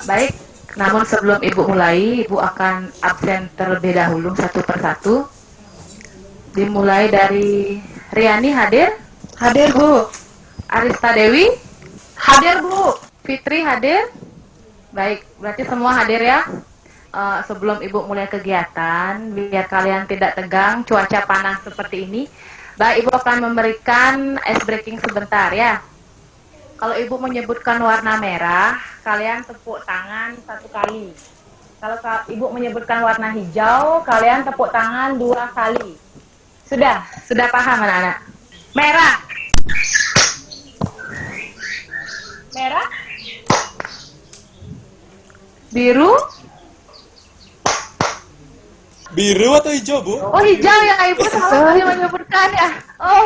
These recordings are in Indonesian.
Baik, namun sebelum Ibu mulai, Ibu akan absen terlebih dahulu satu persatu. Dimulai dari Riani hadir, Hadir, Bu. Arista Dewi, Hadir, Bu. Fitri hadir. Baik, berarti semua hadir ya. Sebelum Ibu mulai kegiatan, biar kalian tidak tegang cuaca panas seperti ini, baik Ibu akan memberikan ice breaking sebentar ya. Kalau Ibu menyebutkan warna merah, kalian tepuk tangan satu kali. Kalau Ibu menyebutkan warna hijau, kalian tepuk tangan 2 kali. Sudah paham anak-anak? Merah, merah, biru. Biru atau hijau, Bu? Oh hijau ya Ibu, salah tadi menyebutkan ya. Oh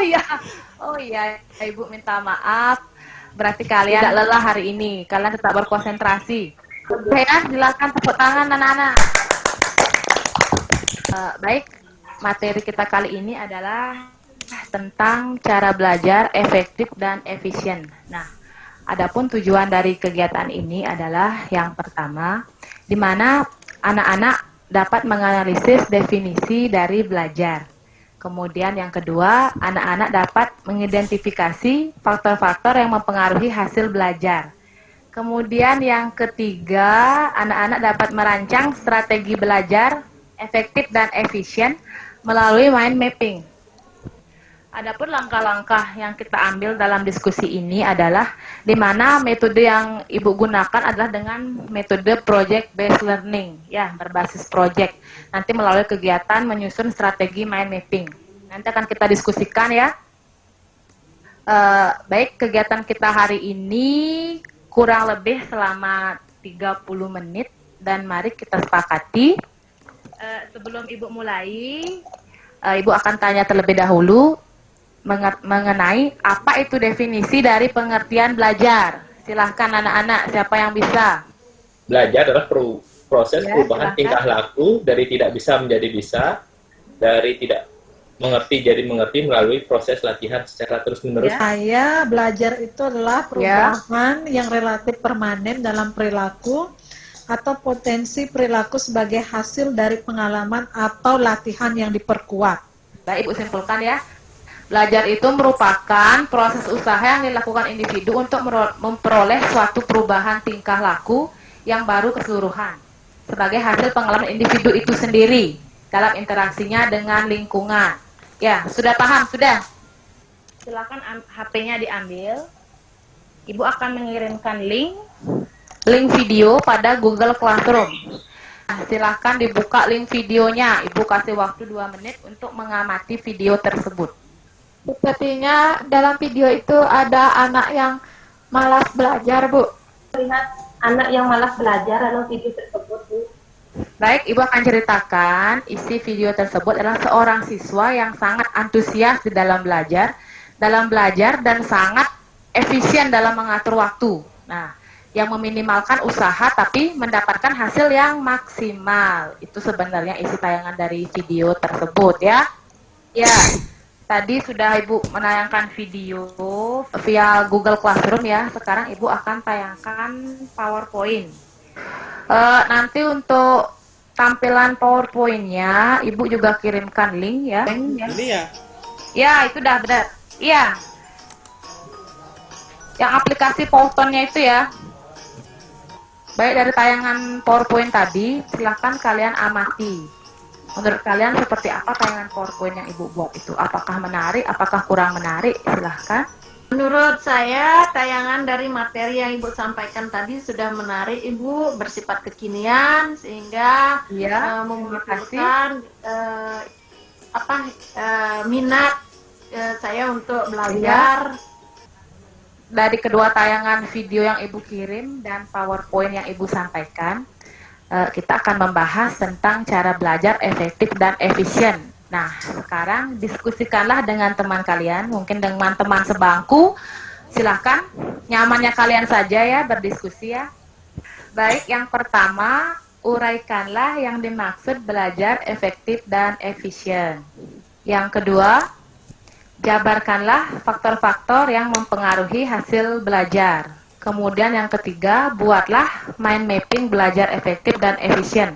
iya, Ibu minta maaf. Berarti kalian tidak lelah hari ini, kalian tetap berkonsentrasi. Oke ya, silakan tepuk tangan anak-anak. Baik, materi kita kali ini adalah tentang cara belajar efektif dan efisien. Nah, adapun tujuan dari kegiatan ini adalah yang pertama, di mana anak-anak dapat menganalisis definisi dari belajar. Kemudian yang kedua, anak-anak dapat mengidentifikasi faktor-faktor yang mempengaruhi hasil belajar. Kemudian yang ketiga, anak-anak dapat merancang strategi belajar efektif dan efisien melalui mind mapping. Adapun langkah-langkah yang kita ambil dalam diskusi ini adalah di mana metode yang Ibu gunakan adalah dengan metode project based learning, ya, berbasis project. Nanti melalui kegiatan menyusun strategi mind mapping. Nanti akan kita diskusikan ya. Baik, kegiatan kita hari ini kurang lebih selama 30 menit dan mari kita sepakati. Sebelum Ibu mulai, Ibu akan tanya terlebih dahulu mengenai apa itu definisi dari pengertian belajar. Silahkan anak-anak, siapa yang bisa? Belajar adalah proses Ya, perubahan silahkan. tingkah laku dari tidak bisa menjadi bisa, dari tidak mengerti jadi mengerti melalui proses latihan secara terus-menerus. Ya. Saya belajar itu adalah perubahan yang relatif permanen dalam perilaku atau potensi perilaku sebagai hasil dari pengalaman atau latihan yang diperkuat. Baik, Ibu simpulkan ya. Belajar itu merupakan proses usaha yang dilakukan individu untuk memperoleh suatu perubahan tingkah laku yang baru keseluruhan sebagai hasil pengalaman individu itu sendiri dalam interaksinya dengan lingkungan. Ya, sudah paham? Sudah? Silakan HP-nya diambil. Ibu akan mengirimkan link video pada Google Classroom. Silakan dibuka link videonya. Ibu kasih waktu 2 menit untuk mengamati video tersebut. Sepertinya dalam video itu ada anak yang malas belajar, Bu. Lihat anak yang malas belajar dalam video tersebut, Bu. Baik, Ibu akan ceritakan isi video tersebut adalah seorang siswa yang sangat antusias di dalam belajar dan sangat efisien dalam mengatur waktu. Nah, yang meminimalkan usaha tapi mendapatkan hasil yang maksimal. Itu sebenarnya isi tayangan dari video tersebut ya. Ya. Tadi sudah Ibu menayangkan video via Google Classroom ya. Sekarang Ibu akan tayangkan PowerPoint. Nanti untuk tampilan PowerPoint-nya Ibu juga kirimkan link ya. Ini ya? Ya, itu dah benar. Iya. Yang aplikasi PowerPoint-nya itu ya. Baik, dari tayangan PowerPoint tadi, silahkan kalian amati. Menurut kalian seperti apa tayangan PowerPoint yang Ibu buat itu? Apakah menarik? Apakah kurang menarik? Silahkan. Menurut saya, tayangan dari materi yang Ibu sampaikan tadi sudah menarik, Ibu, bersifat kekinian, sehingga memunculkan minat saya untuk belajar. Dari kedua tayangan video yang Ibu kirim dan PowerPoint yang Ibu sampaikan, kita akan membahas tentang cara belajar efektif dan efisien. Nah, sekarang diskusikanlah dengan teman kalian, mungkin dengan teman sebangku. Silahkan, nyamannya kalian saja ya berdiskusi ya. Baik, yang pertama, uraikanlah yang dimaksud belajar efektif dan efisien. Yang kedua, jabarkanlah faktor-faktor yang mempengaruhi hasil belajar. Kemudian yang ketiga, buatlah mind mapping belajar efektif dan efisien.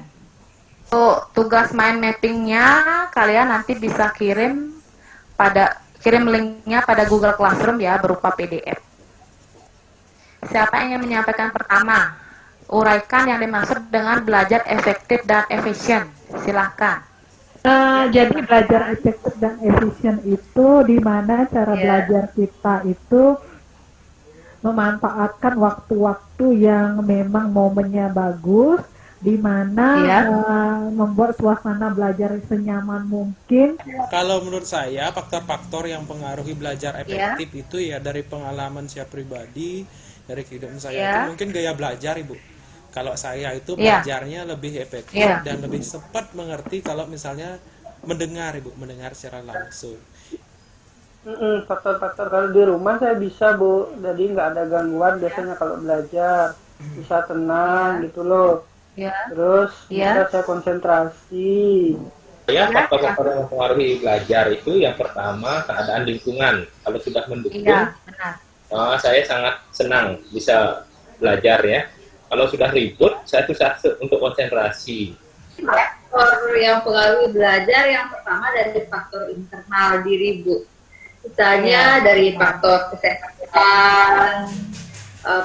Untuk tugas mind mappingnya, kalian nanti bisa kirim linknya pada Google Classroom ya, berupa PDF. Siapa yang ingin menyampaikan pertama? Uraikan yang dimaksud dengan belajar efektif dan efisien. Silahkan. Jadi belajar efektif dan efisien itu di mana cara belajar kita itu memanfaatkan waktu-waktu yang memang momennya bagus, di mana membuat suasana belajar senyaman mungkin. Kalau menurut saya faktor-faktor yang mempengaruhi belajar efektif itu ya dari pengalaman saya pribadi, dari kehidupan saya itu mungkin gaya belajar, Ibu. Kalau saya itu belajarnya lebih efektif dan lebih cepat mengerti kalau misalnya mendengar, Ibu, mendengar secara langsung. Faktor-faktor kalau di rumah saya bisa, Bu, jadi nggak ada gangguan biasanya kalau belajar, bisa tenang gitu loh. Terus bisa saya konsentrasi. Ya, faktor-faktor yang mempengaruhi belajar itu yang pertama keadaan lingkungan. Kalau sudah mendukung, saya sangat senang bisa belajar ya. Kalau sudah ribut, saya susah untuk konsentrasi. Faktor yang mempengaruhi belajar yang pertama dari faktor internal diri, Bu. Misalnya dari faktor kesehatan,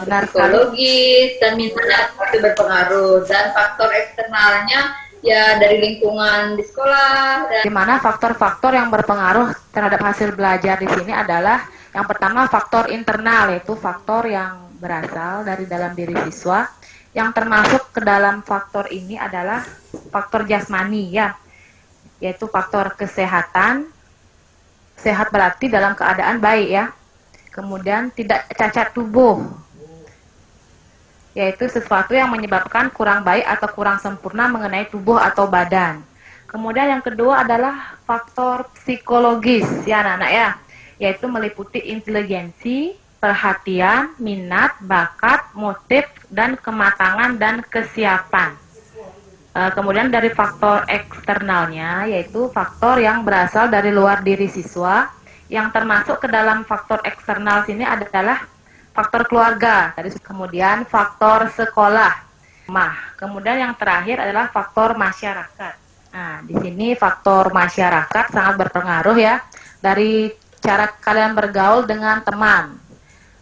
psikologis, dan misalnya itu berpengaruh. Dan faktor eksternalnya ya dari lingkungan di sekolah. Di mana faktor-faktor yang berpengaruh terhadap hasil belajar di sini adalah yang pertama faktor internal, yaitu faktor yang berasal dari dalam diri siswa. Yang termasuk ke dalam faktor ini adalah faktor jasmani ya, yaitu faktor kesehatan. Sehat berarti dalam keadaan baik ya. Kemudian tidak cacat tubuh, yaitu sesuatu yang menyebabkan kurang baik atau kurang sempurna mengenai tubuh atau badan. Kemudian yang kedua adalah faktor psikologis ya anak-anak ya, yaitu meliputi inteligensi, perhatian, minat, bakat, motif, dan kematangan dan kesiapan. Kemudian dari faktor eksternalnya, yaitu faktor yang berasal dari luar diri siswa, yang termasuk ke dalam faktor eksternal sini adalah faktor keluarga, kemudian faktor sekolah, kemudian yang terakhir adalah faktor masyarakat. Nah, di sini faktor masyarakat sangat berpengaruh ya, dari cara kalian bergaul dengan teman.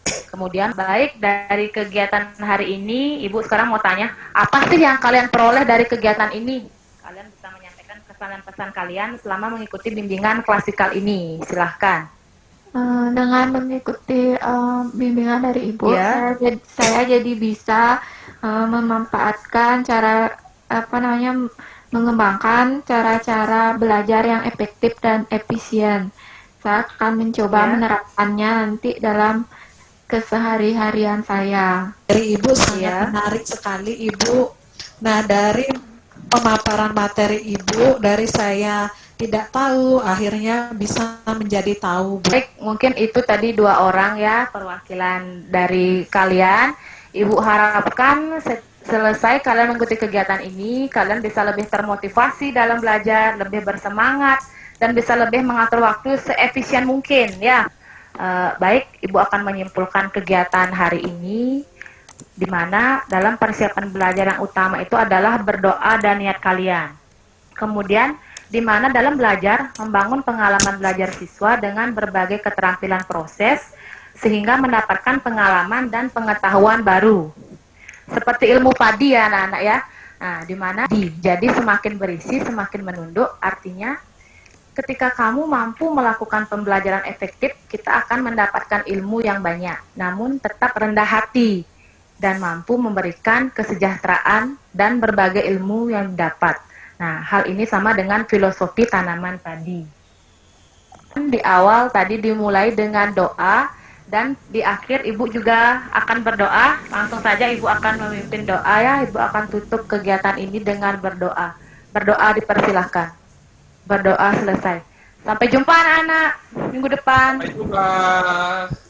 Kemudian baik dari kegiatan hari ini, Ibu sekarang mau tanya, apa sih yang kalian peroleh dari kegiatan ini? Kalian bisa menyampaikan kesan dan pesan kalian selama mengikuti bimbingan klasikal ini. Silahkan. Dengan mengikuti bimbingan dari Ibu, saya jadi bisa memanfaatkan mengembangkan cara-cara belajar yang efektif dan efisien. Saya akan mencoba menerapkannya nanti dalam kesehari-harian saya. Dari Ibu sangat menarik sekali, Ibu. Nah, dari pemaparan materi Ibu, dari saya tidak tahu, akhirnya bisa menjadi tahu, Bu. Baik, mungkin itu tadi 2 orang ya, perwakilan dari kalian. Ibu harapkan selesai kalian mengikuti kegiatan ini, kalian bisa lebih termotivasi dalam belajar, lebih bersemangat, dan bisa lebih mengatur waktu seefisien mungkin ya. Baik, Ibu akan menyimpulkan kegiatan hari ini, di mana dalam persiapan belajar yang utama itu adalah berdoa dan niat kalian. Kemudian, di mana dalam belajar membangun pengalaman belajar siswa dengan berbagai keterampilan proses, sehingga mendapatkan pengalaman dan pengetahuan baru. Seperti ilmu padi ya anak-anak ya. Nah, di mana jadi semakin berisi, semakin menunduk, artinya ketika kamu mampu melakukan pembelajaran efektif, kita akan mendapatkan ilmu yang banyak, namun tetap rendah hati dan mampu memberikan kesejahteraan dan berbagai ilmu yang didapat. Nah, hal ini sama dengan filosofi tanaman padi. Di awal tadi dimulai dengan doa, dan di akhir Ibu juga akan berdoa. Langsung saja Ibu akan memimpin doa ya. Ibu akan tutup kegiatan ini dengan berdoa. Berdoa dipersilahkan. Berdoa selesai. Sampai jumpa anak-anak minggu depan. Sampai jumpa.